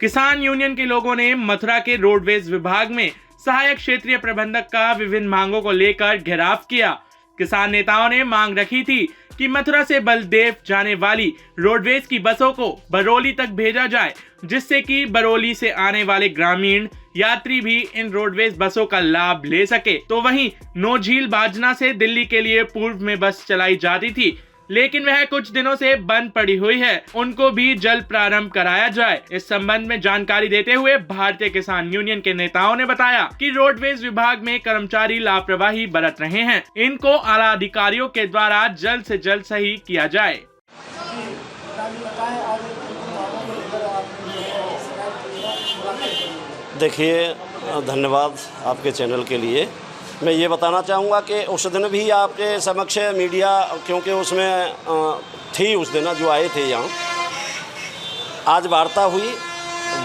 किसान यूनियन के लोगों ने मथुरा के रोडवेज विभाग में सहायक क्षेत्रीय प्रबंधक का विभिन्न मांगों को लेकर घेराव किया। किसान नेताओं ने मांग रखी थी कि मथुरा से बलदेव जाने वाली रोडवेज की बसों को बरौली तक भेजा जाए, जिससे कि बरौली से आने वाले ग्रामीण यात्री भी इन रोडवेज बसों का लाभ ले सके। तो वहीं नौझील बाजना से दिल्ली के लिए पूर्व में बस चलाई जाती थी, लेकिन वह कुछ दिनों से बंद पड़ी हुई है, उनको भी जल्द प्रारंभ कराया जाए। इस संबंध में जानकारी देते हुए भारतीय किसान यूनियन के नेताओं ने बताया कि रोडवेज विभाग में कर्मचारी लापरवाही बरत रहे हैं, इनको आला अधिकारियों के द्वारा जल्द से जल्द सही किया जाए। देखिए, धन्यवाद आपके चैनल के लिए। मैं ये बताना चाहूँगा कि उस दिन भी आपके समक्ष मीडिया, क्योंकि उसमें थी उस दिन जो आए थे यहाँ, आज वार्ता हुई।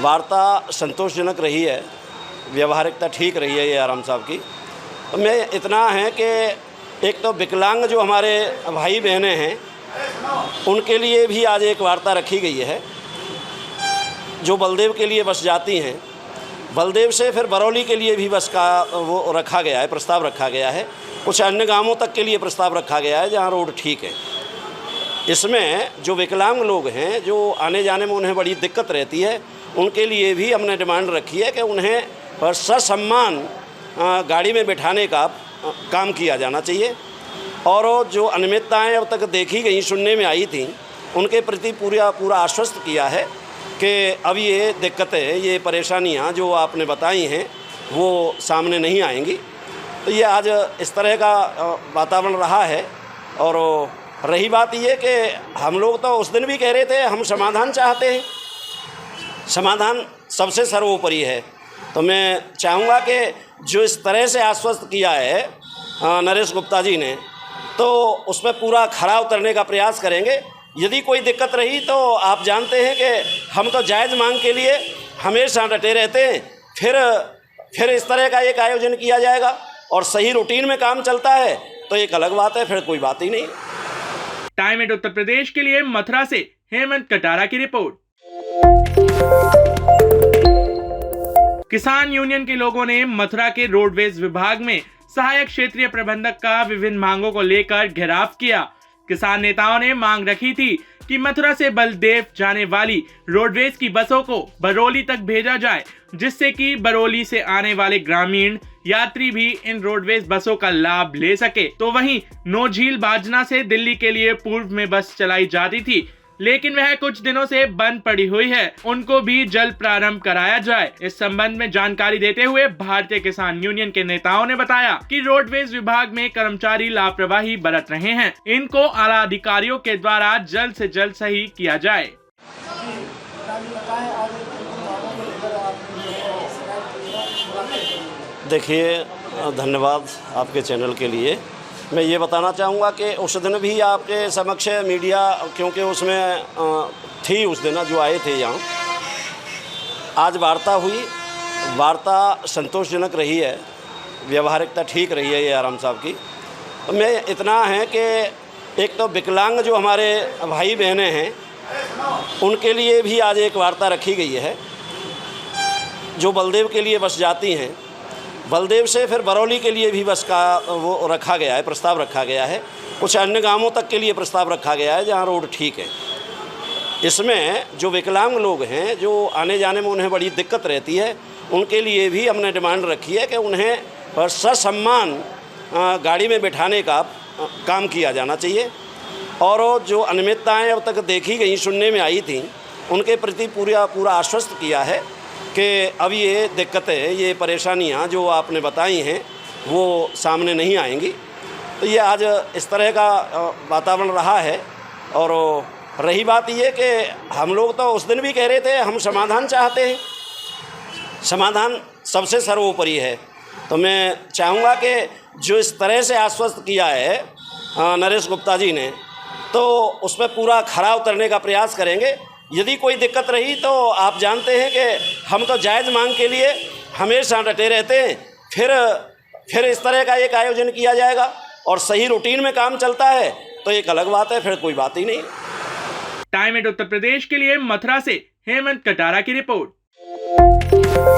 वार्ता संतोषजनक रही है, व्यवहारिकता ठीक रही है ये आराम साहब की। तो मैं इतना है कि एक तो विकलांग जो हमारे भाई बहनें हैं उनके लिए भी आज एक वार्ता रखी गई है। जो बलदेव के लिए बस जाती हैं, बलदेव से फिर बरौली के लिए भी बस का वो रखा गया है, प्रस्ताव रखा गया है। कुछ अन्य गांवों तक के लिए प्रस्ताव रखा गया है जहां रोड ठीक है। इसमें जो विकलांग लोग हैं, जो आने जाने में उन्हें बड़ी दिक्कत रहती है, उनके लिए भी हमने डिमांड रखी है कि उन्हें ससम्मान गाड़ी में बिठाने का काम किया जाना चाहिए। और जो अनियमितताएँ अब तक देखी गई, सुनने में आई थी, उनके प्रति पूरा आश्वस्त किया है कि अब ये दिक्कतें, ये परेशानियां जो आपने बताई हैं वो सामने नहीं आएंगी। तो ये आज इस तरह का वातावरण रहा है। और रही बात ये कि हम लोग तो उस दिन भी कह रहे थे हम समाधान चाहते हैं, समाधान सबसे सर्वोपरि है। तो मैं चाहूँगा कि जो इस तरह से आश्वस्त किया है नरेश गुप्ता जी ने, तो उस पर पूरा खरा उतरने का प्रयास करेंगे। यदि कोई दिक्कत रही तो आप जानते हैं कि हम तो जायज़ मांग के लिए हमेशा डटे रहते हैं। फिर इस तरह का एक आयोजन किया जाएगा और सही रूटीन में काम चलता है तो एक अलग बात है, फिर कोई बात ही नहीं। टाइम एट उत्तर प्रदेश के लिए मथुरा से हेमंत कटारा की रिपोर्ट। किसान यूनियन के लोगों ने मथुरा के रोडवेज विभाग में सहायक क्षेत्रीय प्रबंधक का विभिन्न मांगों को लेकर घेराव किया। किसान नेताओं ने मांग रखी थी कि मथुरा से बलदेव जाने वाली रोडवेज की बसों को बरौली तक भेजा जाए, जिससे कि बरौली से आने वाले ग्रामीण यात्री भी इन रोडवेज बसों का लाभ ले सके। तो वहीं नौझील बाजना से दिल्ली के लिए पूर्व में बस चलाई जाती थी, लेकिन वह कुछ दिनों से बंद पड़ी हुई है, उनको भी जल्द प्रारंभ कराया जाए। इस संबंध में जानकारी देते हुए भारतीय किसान यूनियन के नेताओं ने बताया कि रोडवेज विभाग में कर्मचारी लापरवाही बरत रहे हैं, इनको आला अधिकारियों के द्वारा जल्द से जल्द सही किया जाए। देखिए, धन्यवाद आपके चैनल के लिए। मैं ये बताना चाहूँगा कि उस दिन भी आपके समक्ष मीडिया, क्योंकि उसमें थी उस दिन जो आए थे यहाँ, आज वार्ता हुई। वार्ता संतोषजनक रही है, व्यवहारिकता ठीक रही है ये आराम साहब की। तो मैं इतना है कि एक तो विकलांग जो हमारे भाई बहनें हैं उनके लिए भी आज एक वार्ता रखी गई है। जो बलदेव के लिए बस जाती हैं, बलदेव से फिर बरौली के लिए भी बस का वो रखा गया है, प्रस्ताव रखा गया है। कुछ अन्य गांवों तक के लिए प्रस्ताव रखा गया है जहां रोड ठीक है। इसमें जो विकलांग लोग हैं, जो आने जाने में उन्हें बड़ी दिक्कत रहती है, उनके लिए भी हमने डिमांड रखी है कि उन्हें ससम्मान गाड़ी में बिठाने का काम किया जाना चाहिए। और जो अनियमितताएँ अब तक देखी गई, सुनने में आई थी, उनके प्रति पूरा आश्वस्त किया है कि अब ये दिक्कतें, ये परेशानियां जो आपने बताई हैं वो सामने नहीं आएंगी। तो ये आज इस तरह का वातावरण रहा है। और रही बात ये कि हम लोग तो उस दिन भी कह रहे थे हम समाधान चाहते हैं, समाधान सबसे सर्वोपरि है। तो मैं चाहूँगा कि जो इस तरह से आश्वस्त किया है नरेश गुप्ता जी ने, तो उस पर पूरा खरा उतरने का प्रयास करेंगे। यदि कोई दिक्कत रही तो आप जानते हैं कि हम तो जायज़ मांग के लिए हमेशा डटे रहते हैं। फिर इस तरह का एक आयोजन किया जाएगा और सही रूटीन में काम चलता है तो एक अलग बात है, फिर कोई बात ही नहीं। टाइम एट उत्तर प्रदेश के लिए मथुरा से हेमंत कटारा की रिपोर्ट। है।